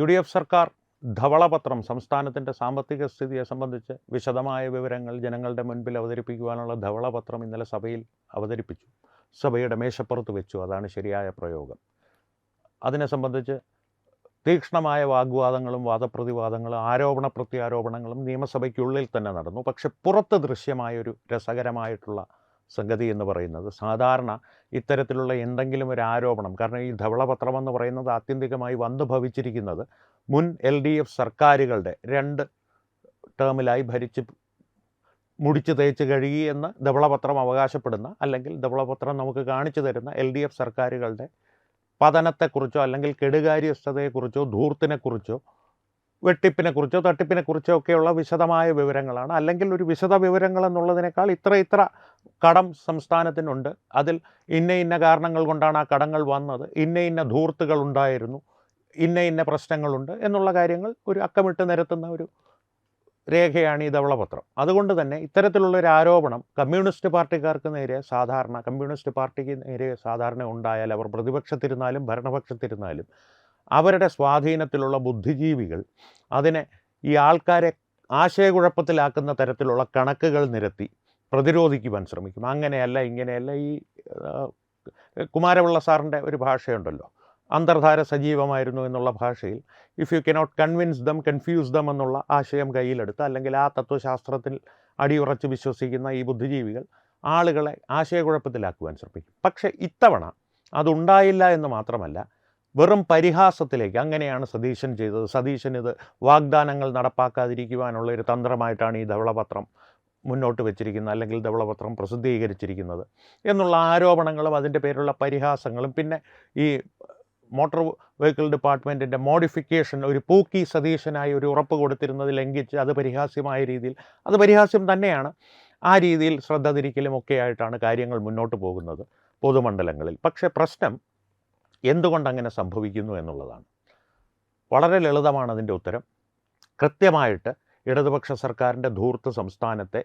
UDF സർക്കാർ ധവളപത്രം സംസ്ഥാനത്തിൻ്റെ സാമ്പത്തിക സ്ഥിതിയെ സംബന്ധിച്ച് വിശദമായ വിവരങ്ങൾ ജനങ്ങളുടെ മുൻപിൽ അവതരിപ്പിക്കുവാനുള്ള ധവളപത്രം ഇന്നലെ സഭയിൽ അവതരിപ്പിച്ചു. സഭയുടെ മേശപ്പുറത്ത് വെച്ചു. അതാണ് ശരിയായ പ്രയോഗം. അതിനെ സംബന്ധിച്ച് തീക്ഷ്ണമായ വാഗ്വാദങ്ങളും വാദപ്രതിവാദങ്ങളും ആരോപണ പ്രത്യാരോപണങ്ങളും നിയമസഭയ്ക്കുള്ളിൽ തന്നെ നടന്നു. പക്ഷെ പുറത്ത് ദൃശ്യമായൊരു രസകരമായിട്ടുള്ള സംഗതി എന്ന് പറയുന്നത് സാധാരണ ഇത്തരത്തിലുള്ള എന്തെങ്കിലും ഒരു ആരോപണം, കാരണം ഈ ധവളപത്രമെന്ന് പറയുന്നത് ആത്യന്തികമായി വന്നു ഭവിച്ചിരിക്കുന്നത് മുൻ LDF സർക്കാരുകളുടെ 2 ടേമിലായി ഭരിച്ച് മുടിച്ചു തേച്ച് കഴുകി എന്ന് ധവളപത്രം അവകാശപ്പെടുന്ന, അല്ലെങ്കിൽ ധവളപത്രം നമുക്ക് കാണിച്ചു തരുന്ന LDF സർക്കാരുകളുടെ പതനത്തെക്കുറിച്ചോ അല്ലെങ്കിൽ കെടുകാര്യസ്ഥതയെക്കുറിച്ചോ ധൂർത്തിനെക്കുറിച്ചോ വെട്ടിപ്പിനെക്കുറിച്ചോ തട്ടിപ്പിനെക്കുറിച്ചോ ഒക്കെയുള്ള വിശദമായ വിവരങ്ങളാണ്. അല്ലെങ്കിൽ ഒരു വിശദ വിവരങ്ങൾ എന്നുള്ളതിനേക്കാൾ ഇത്ര കടം സംസ്ഥാനത്തിനുണ്ട്, അതിൽ ഇന്ന കാരണങ്ങൾ കൊണ്ടാണ് ആ കടങ്ങൾ വന്നത്, ഇന്ന ധൂർത്തുകൾ ഉണ്ടായിരുന്നു, ഇന്ന പ്രശ്നങ്ങളുണ്ട് എന്നുള്ള കാര്യങ്ങൾ ഒരു അക്കമിട്ട് നിരത്തുന്ന ഒരു രേഖയാണ് ഈ ധവളപത്രം. അതുകൊണ്ട് തന്നെ ഇത്തരത്തിലുള്ളൊരു ആരോപണം കമ്മ്യൂണിസ്റ്റ് പാർട്ടിക്ക് നേരെ സാധാരണ ഉണ്ടായാൽ, അവർ പ്രതിപക്ഷത്തിരുന്നാലും ഭരണപക്ഷത്തിരുന്നാലും അവരുടെ സ്വാധീനത്തിലുള്ള ബുദ്ധിജീവികൾ അതിനെ ഈ ആൾക്കാരെ ആശയക്കുഴപ്പത്തിലാക്കുന്ന തരത്തിലുള്ള കണക്കുകൾ നിരത്തി പ്രതിരോധിക്കുവാൻ ശ്രമിക്കും. അങ്ങനെയല്ല ഇങ്ങനെയല്ല. ഈ കുമാരപിള്ള സാറിൻ്റെ ഒരു ഭാഷയുണ്ടല്ലോ, അന്തർധാര സജീവമായിരുന്നു എന്നുള്ള ഭാഷയിൽ, if you cannot convince dum confuse dum എന്നുള്ള ആശയം കയ്യിലെടുത്ത്, അല്ലെങ്കിൽ ആ തത്വശാസ്ത്രത്തിൽ അടിയുറച്ച് വിശ്വസിക്കുന്ന ഈ ബുദ്ധിജീവികൾ ആളുകളെ ആശയക്കുഴപ്പത്തിലാക്കുവാൻ ശ്രമിക്കും. പക്ഷേ ഇത്തവണ അതുണ്ടായില്ല എന്ന് മാത്രമല്ല, വെറും പരിഹാസത്തിലേക്ക്. അങ്ങനെയാണ് സതീശൻ ചെയ്തത്, സതീശൻ ഇത് വാഗ്ദാനങ്ങൾ നടപ്പാക്കാതിരിക്കുവാനുള്ള ഒരു തന്ത്രമായിട്ടാണ് ഈ ധവളപത്രം മുന്നോട്ട് വെച്ചിരിക്കുന്നത്, അല്ലെങ്കിൽ ധവളപത്രം പ്രസിദ്ധീകരിച്ചിരിക്കുന്നത് എന്നുള്ള ആരോപണങ്ങളും അതിൻ്റെ പേരിലുള്ള പരിഹാസങ്ങളും, പിന്നെ ഈ മോട്ടോർ വെഹിക്കിൾ ഡിപ്പാർട്ട്മെൻറ്റിൻ്റെ മോഡിഫിക്കേഷൻ ഒരു പൂക്കി സതീശനായി ഒരു ഉറപ്പ് കൊടുത്തിരുന്നത് ലംഘിച്ച് അത് പരിഹാസ്യമായ രീതിയിൽ, അത് പരിഹാസ്യം തന്നെയാണ്, ആ രീതിയിൽ ശ്രദ്ധ തിരിക്കലും ഒക്കെ ആയിട്ടാണ് കാര്യങ്ങൾ മുന്നോട്ട് പോകുന്നത് പൊതുമണ്ഡലങ്ങളിൽ. പക്ഷേ പ്രശ്നം എന്തുകൊണ്ടങ്ങനെ സംഭവിക്കുന്നു എന്നുള്ളതാണ്. വളരെ ലളിതമാണ് അതിൻ്റെ ഉത്തരം. കൃത്യമായിട്ട് ഇടതുപക്ഷ സർക്കാരിൻ്റെ ധൂർത്ത് സംസ്ഥാനത്തെ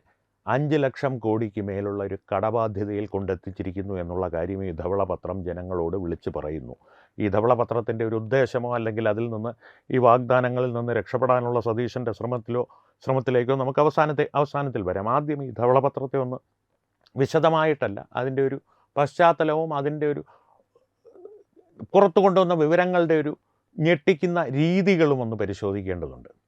5 ലക്ഷം കോടിക്ക് മേലുള്ള ഒരു കടബാധ്യതയിൽ കൊണ്ടെത്തിച്ചിരിക്കുന്നു എന്നുള്ള കാര്യം ഈ ധവളപത്രം ജനങ്ങളോട് വിളിച്ചു പറയുന്നു. ഈ ധവളപത്രത്തിൻ്റെ ഒരു ഉദ്ദേശമോ അല്ലെങ്കിൽ അതിൽ നിന്ന് ഈ വാഗ്ദാനങ്ങളിൽ നിന്ന് രക്ഷപ്പെടാനുള്ള സതീശൻ്റെ ശ്രമത്തിലേക്കോ നമുക്ക് അവസാനത്തിൽ വരാം. ആദ്യം ഈ ധവളപത്രത്തെ ഒന്ന് വിശദമായിട്ടല്ല, അതിൻ്റെ ഒരു പശ്ചാത്തലവും അതിൻ്റെ ഒരു പുറത്തു കൊണ്ടുവന്ന വിവരങ്ങളുടെ ഒരു ഞെട്ടിക്കുന്ന രീതികളും ഒന്ന് പരിശോധിക്കേണ്ടതുണ്ട്.